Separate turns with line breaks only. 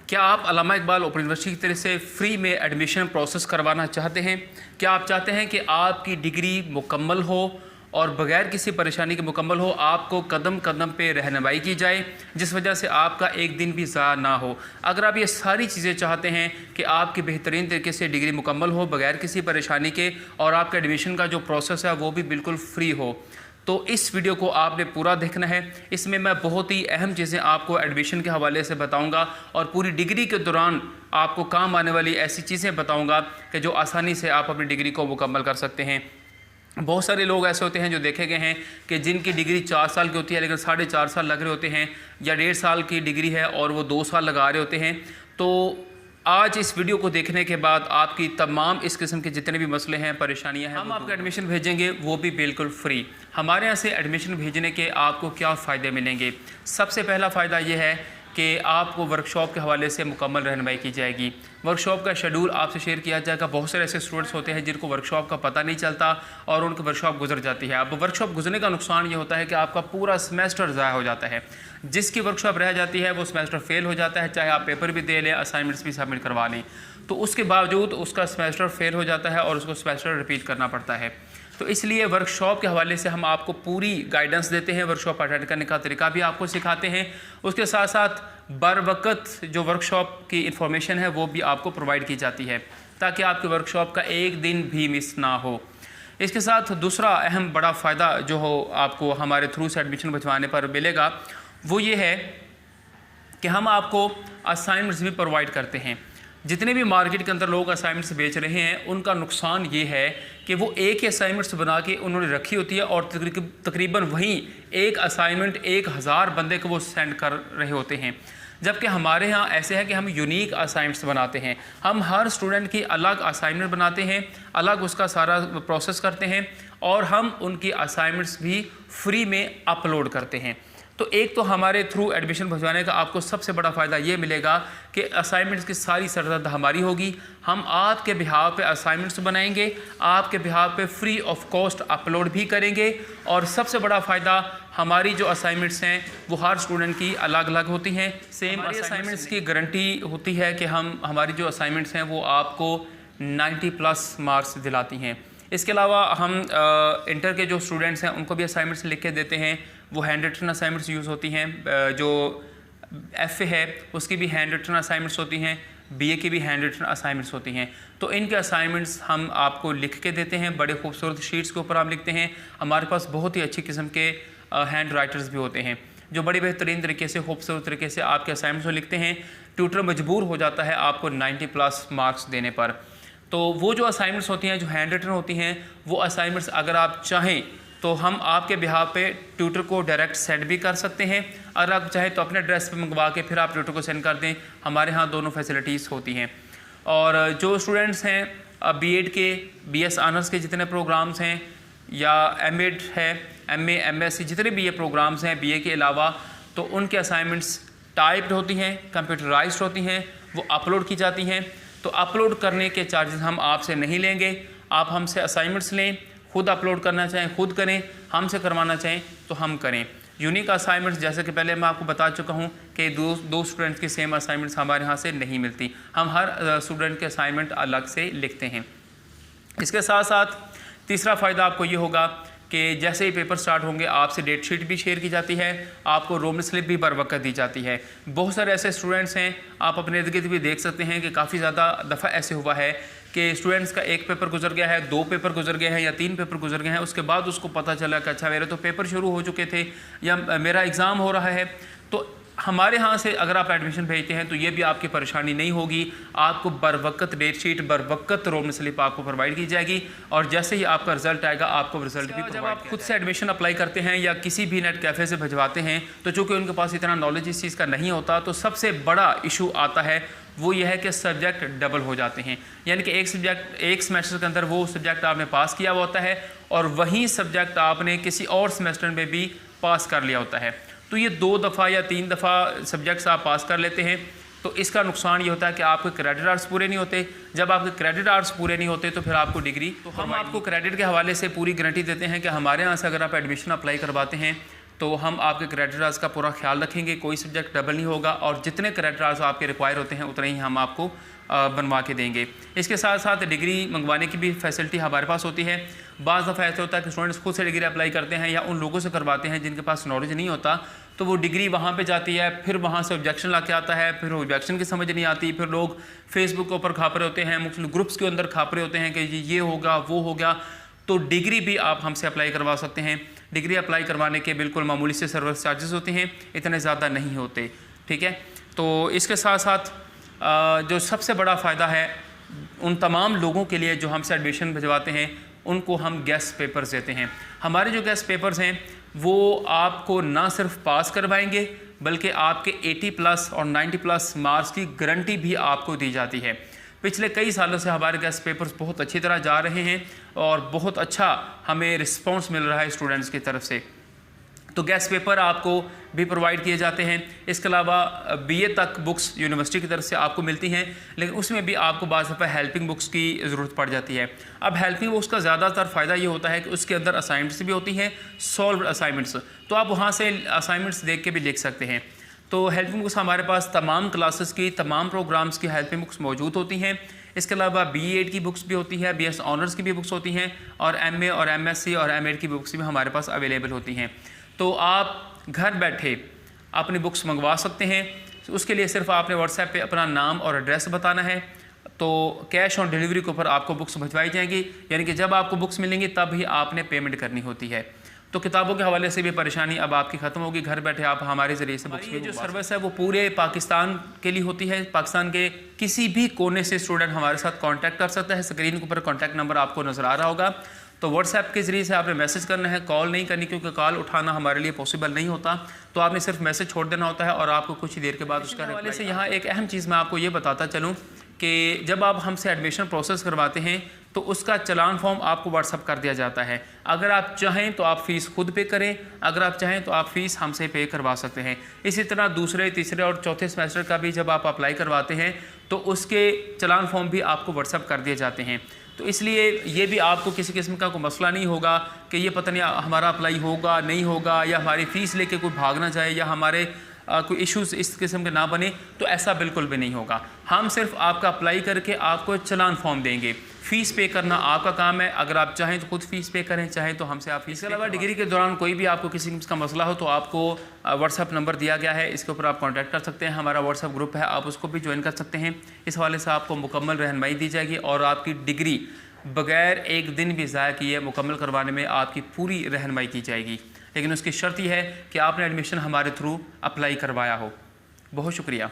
क्या आप अल्लामा Iqbal open university की तरफ से फ्री में एडमिशन प्रोसेस करवाना चाहते हैं? क्या आप चाहते हैं कि आपकी डिग्री मुकम्मल हो और बग़ैर किसी परेशानी के मुकम्मल हो, आपको कदम कदम पे रहनुमाई की जाए, जिस वजह से आपका एक दिन भी ज़ाया ना हो? अगर आप ये सारी चीज़ें चाहते हैं कि आपकी बेहतरीन तरीके से डिग्री मुकम्मल हो बग़ैर किसी परेशानी के, और आपका एडमिशन का जो प्रोसेस है वो भी बिल्कुल फ्री हो, तो इस वीडियो को आपने पूरा देखना है। इसमें मैं बहुत ही अहम चीज़ें आपको एडमिशन के हवाले से बताऊंगा और पूरी डिग्री के दौरान आपको काम आने वाली ऐसी चीज़ें बताऊंगा कि जो आसानी से आप अपनी डिग्री को मुकम्मल कर सकते हैं। बहुत सारे लोग ऐसे होते हैं जो देखे गए हैं कि जिनकी डिग्री 4 साल की होती है लेकिन 4.5 साल लग रहे होते हैं, या 1.5 साल की डिग्री है और वो 2 साल लगा रहे होते हैं। तो आज इस वीडियो को देखने के बाद आपकी तमाम इस किस्म के जितने भी मसले हैं, परेशानियां हैं, हम आपको एडमिशन भेजेंगे, वो भी बिल्कुल फ्री। हमारे यहाँ से एडमिशन भेजने के आपको क्या फ़ायदे मिलेंगे? सबसे पहला फ़ायदा ये है कि आपको वर्कशॉप के हवाले से मुकम्मल रहनुमाई की जाएगी। वर्कशॉप का शेड्यूल आपसे शेयर किया जाएगा। बहुत सारे ऐसे स्टूडेंट्स होते हैं जिनको वर्कशॉप का पता नहीं चलता और उनकी वर्कशॉप गुजर जाती है। अब वर्कशॉप गुजरने का नुकसान ये होता है कि आपका पूरा सेमेस्टर ज़ाया हो जाता है। जिसकी वर्कशॉप रह जाती है वो सेमेस्टर फेल हो जाता है, चाहे आप पेपर भी दे लें, असाइनमेंट्स भी सबमिट करवा लें, तो उसके बावजूद उसका सेमेस्टर फेल हो जाता है और उसको सेमेस्टर रिपीट करना पड़ता है। तो इसलिए वर्कशॉप के हवाले से हम आपको पूरी गाइडेंस देते हैं, वर्कशॉप अटेंड करने का तरीका भी आपको सिखाते हैं। उसके साथ साथ बर वक्त जो वर्कशॉप की इंफॉर्मेशन है वो भी आपको प्रोवाइड की जाती है, ताकि आपकी वर्कशॉप का एक दिन भी मिस ना हो। इसके साथ दूसरा अहम बड़ा फ़ायदा जो हो आपको हमारे थ्रू से एडमिशन भिजवाने पर मिलेगा, वो ये है कि हम आपको असाइनमेंट्स भी प्रोवाइड करते हैं। जितने भी मार्केट के अंदर लोग असाइनमेंट्स बेच रहे हैं, उनका नुकसान ये है कि वो एक ही असाइनमेंट्स बना के उन्होंने रखी होती है और तकरीबन वहीं एक असाइनमेंट 1000 बंदे को वो सेंड कर रहे होते हैं। जबकि हमारे यहाँ ऐसे है कि हम यूनिक असाइनमेंट्स बनाते हैं। हम हर स्टूडेंट की अलग असाइनमेंट बनाते हैं, अलग उसका सारा प्रोसेस करते हैं, और हम उनकी असाइनमेंट्स भी फ्री में अपलोड करते हैं। तो एक तो हमारे थ्रू एडमिशन भिजवाने का आपको सबसे बड़ा फ़ायदा ये मिलेगा कि असाइनमेंट्स की सारी सरदर्द हमारी होगी। हम आपके बिहाव पे असाइनमेंट्स बनाएंगे, आपके बिहाव पे फ्री ऑफ कॉस्ट अपलोड भी करेंगे, और सबसे बड़ा फ़ायदा हमारी जो असाइनमेंट्स हैं वो हर स्टूडेंट की अलग अलग होती हैं। सेम असाइनमेंट्स की गारंटी होती है कि हमारी जो असाइनमेंट्स हैं वो आपको 90+ मार्क्स दिलाती हैं। इसके अलावा हम इंटर के जो स्टूडेंट्स हैं उनको भी असाइनमेंट्स लिख के देते हैं। वो हैंड रिटन असाइनमेंट्स यूज़ होती हैं। जो FA है उसकी भी हैंड रिटन असाइनमेंट्स होती हैं, BA की भी हैंड रिटन असाइनमेंट्स होती हैं। तो इनके असाइनमेंट्स हम आपको लिख के देते हैं, बड़े खूबसूरत शीट्स के ऊपर हम लिखते हैं। हमारे पास बहुत ही अच्छी किस्म के हैंड राइटर्स भी होते हैं जो बड़ी बेहतरीन तरीके से, खूबसूरत तरीके से आपके असाइनमेंट्स को लिखते हैं। ट्यूटर मजबूर हो जाता है आपको 90+ मार्क्स देने पर। तो वो जो असाइनमेंट्स होती हैं, जो हैंड रिटन होती हैं, वो असाइनमेंट्स अगर आप चाहें तो हम आपके बिहाव पे ट्यूटर को डायरेक्ट सेंड भी कर सकते हैं। अगर आप चाहें तो अपने एड्रेस पे मंगवा के फिर आप ट्यूटर को सेंड कर दें। हमारे यहाँ दोनों फैसिलिटीज़ होती हैं। और जो स्टूडेंट्स हैं B.Ed के, BS ऑनर्स के जितने प्रोग्राम्स हैं, या M.Ed है, MA MSc जितने भी ये प्रोग्राम्स हैं BA के अलावा, तो उनके असाइनमेंट्स टाइप्ड होती हैं, कंप्यूटराइज्ड होती हैं, वो अपलोड की जाती हैं। तो अपलोड करने के चार्जेस हम आपसे नहीं लेंगे। आप हमसे असाइनमेंट्स लें, खुद अपलोड करना चाहें खुद करें, हमसे करवाना चाहें तो हम करें। यूनिक असाइनमेंट्स जैसे कि पहले मैं आपको बता चुका हूं कि दो स्टूडेंट्स की सेम असाइनमेंट्स हमारे यहाँ से नहीं मिलती। हम हर स्टूडेंट के असाइनमेंट अलग से लिखते हैं। इसके साथ साथ तीसरा फ़ायदा आपको ये होगा कि जैसे ही पेपर स्टार्ट होंगे आपसे डेट शीट भी शेयर की जाती है, आपको रोल स्लिप भी बर वक्त दी जाती है। बहुत सारे ऐसे स्टूडेंट्स हैं, आप अपने इर्द गिर्द भी देख सकते हैं कि काफ़ी ज़्यादा दफ़ा ऐसे हुआ है कि स्टूडेंट्स का एक पेपर गुजर गया है, 2 पेपर गुजर गए हैं, या 3 पेपर गुजर गए हैं। उसके बाद उसको पता चला कि अच्छा मेरे तो पेपर शुरू हो चुके थे या मेरा एग्ज़ाम हो रहा है। तो हमारे यहाँ से अगर आप एडमिशन भेजते हैं तो ये भी आपकी परेशानी नहीं होगी। आपको बर वक्त डेट शीट, बर वक्त रोल स्लिप आपको प्रोवाइड की जाएगी, और जैसे ही आपका रिजल्ट आएगा आपको रिजल्ट भी जब आप खुद से एडमिशन अप्लाई करते हैं या किसी भी नेट कैफ़े से भिजवाते हैं, तो चूँकि उनके पास इतना नॉलेज इस चीज़ का नहीं होता, तो सबसे बड़ा इशू आता है वो ये है कि सब्जेक्ट डबल हो जाते हैं। यानी कि एक सेमेस्टर के अंदर वो सब्जेक्ट आपने पास किया हुआ होता है और वही सब्जेक्ट आपने किसी और सेमेस्टर में भी पास कर लिया होता है। तो ये 2 दफ़ा या 3 दफ़ा सब्जेक्ट्स आप पास कर लेते हैं। तो इसका नुकसान ये होता है कि आपके क्रेडिट आवर्स पूरे नहीं होते। जब आपके क्रेडिट आवर्स पूरे नहीं होते तो फिर आपको डिग्री, तो हम आपको क्रेडिट के हवाले से पूरी गारंटी देते हैं कि हमारे यहाँ से अगर आप एडमिशन अप्लाई करवाते हैं तो तो हम आपके क्रेडिट आवर्स का पूरा ख्याल रखेंगे, कोई सब्जेक्ट डबल नहीं होगा और जितने क्रेडिट आवर्स आपके रिक्वायर होते हैं उतने ही हम आपको बनवा के देंगे। इसके साथ साथ डिग्री मंगवाने की भी फैसिलिटी हमारे पास होती है। बाज़ दफ़ा ऐसा होता है कि स्टूडेंट्स खुद से डिग्री अप्लाई करते हैं या उन लोगों से करवाते हैं जिनके पास नॉलेज नहीं होता, तो वो डिग्री वहाँ पे जाती है, फिर वहाँ से ऑब्जेक्शन ला के आता है, फिर ऑब्जेक्शन की समझ नहीं आती, फिर लोग फेसबुक के ऊपर खापरे होते हैं, मुख्तलिफ ग्रुप्स के अंदर खापरे होते हैं कि ये होगा वो होगा। तो डिग्री भी आप हमसे अप्लाई करवा सकते हैं। डिग्री अप्लाई करवाने के बिल्कुल मामूली से सर्विस चार्जेस होते हैं, इतने ज़्यादा नहीं होते, ठीक है। तो इसके साथ साथ जो सबसे बड़ा फ़ायदा है उन तमाम लोगों के लिए जो हमसे एडमिशन भिजवाते हैं, उनको हम गेस्ट पेपर्स देते हैं। हमारे जो गेस्ट पेपर्स हैं वो आपको ना सिर्फ पास करवाएंगे बल्कि आपके 80+ और 90+ मार्क्स की गारंटी भी आपको दी जाती है। पिछले कई सालों से हमारे गेस्ट पेपर्स बहुत अच्छी तरह जा रहे हैं और बहुत अच्छा हमें रिस्पांस मिल रहा है स्टूडेंट्स की तरफ से। तो गेस्ट पेपर आपको भी प्रोवाइड किए जाते हैं। इसके अलावा BA तक बुक्स यूनिवर्सिटी की तरफ से आपको मिलती हैं, लेकिन उसमें भी आपको बाज़ दफ़ा हेल्पिंग बुक्स की ज़रूरत पड़ जाती है। अब हेल्पिंग बुक्स का ज़्यादातर फ़ायदा ये होता है कि उसके अंदर असाइनमेंट्स भी होती हैं, सॉल्व असाइनमेंट्स, तो आप वहाँ से असाइनमेंट्स देख के भी लिख सकते हैं। तो हेल्पिंग बुक्स हमारे पास तमाम क्लासेस की, तमाम प्रोग्राम्स की हेल्पिंग बुक्स मौजूद होती हैं। इसके अलावा BA की बुक्स भी होती है, BS ऑनर्स की भी बुक्स होती हैं और MA और MSc और MA की बुक्स भी हमारे पास अवेलेबल होती हैं। तो आप घर बैठे अपनी बुक्स मंगवा सकते हैं। उसके लिए सिर्फ आपने व्हाट्सएप पे अपना नाम और एड्रेस बताना है, तो कैश ऑन डिलीवरी के ऊपर आपको बुक्स भिजवाई जाएंगी, यानी कि जब आपको बुक्स मिलेंगी तब ही आपने पेमेंट करनी होती है। तो किताबों के हवाले से भी परेशानी अब आपकी ख़त्म होगी, घर बैठे आप हमारे ज़रिए से बुक्स। ये जो सर्विस है वो पूरे पाकिस्तान के लिए होती है। पाकिस्तान के किसी भी कोने से स्टूडेंट हमारे साथ कांटेक्ट कर सकता है। स्क्रीन के ऊपर कांटेक्ट नंबर आपको नज़र आ रहा होगा, तो व्हाट्सएप के ज़रिए से आपने मैसेज करना है, कॉल नहीं करनी, क्योंकि कॉल उठाना हमारे लिए पॉसिबल नहीं होता। तो आपने सिर्फ मैसेज छोड़ देना होता है और आपको कुछ ही देर के बाद उसका हवाले से यहाँ एक अहम चीज़ मैं आपको ये बताता चलूँ कि जब आप हमसे एडमिशन प्रोसेस करवाते हैं तो उसका चलान फॉर्म आपको व्हाट्सअप कर दिया जाता है। अगर आप चाहें तो आप फ़ीस खुद पे करें, अगर आप चाहें तो आप फ़ीस हमसे पे करवा सकते हैं। इसी तरह दूसरे, तीसरे और चौथे सेमेस्टर का भी जब आप अप्लाई करवाते हैं तो उसके चलान फॉर्म भी आपको व्हाट्सअप कर दिए जाते हैं। तो इसलिए ये भी आपको किसी किस्म का कोई मसला नहीं होगा कि ये पता नहीं हमारा अप्लाई होगा नहीं होगा, या हमारी फ़ीस लेके कोई भाग ना जाए, या हमारे कोई इश्यूज़ इस किस्म के ना बने। तो ऐसा बिल्कुल भी नहीं होगा। हम सिर्फ आपका अप्लाई करके आपको चलान फॉर्म देंगे। फ़ीस पे करना आपका काम है। अगर आप चाहें तो खुद फ़ीस पे करें, चाहें तो हमसे आप फ़ीस। इसके अलावा डिग्री के दौरान कोई भी आपको किसी किस्म का मसला हो तो आपको व्हाट्सअप नंबर दिया गया है, इसके ऊपर आप कॉन्टैक्ट कर सकते हैं। हमारा व्हाट्सअप ग्रुप है, आप उसको भी ज्वाइन कर सकते हैं। इस हवाले से आपको मुकम्मल रहनुमाई दी जाएगी और आपकी डिग्री बग़ैर एक दिन भी ज़ाया किए मुकम्मल करवाने में आपकी पूरी रहनुमाई की जाएगी। लेकिन उसकी शर्त यह है कि आपने एडमिशन हमारे थ्रू अप्लाई करवाया हो। बहुत शुक्रिया।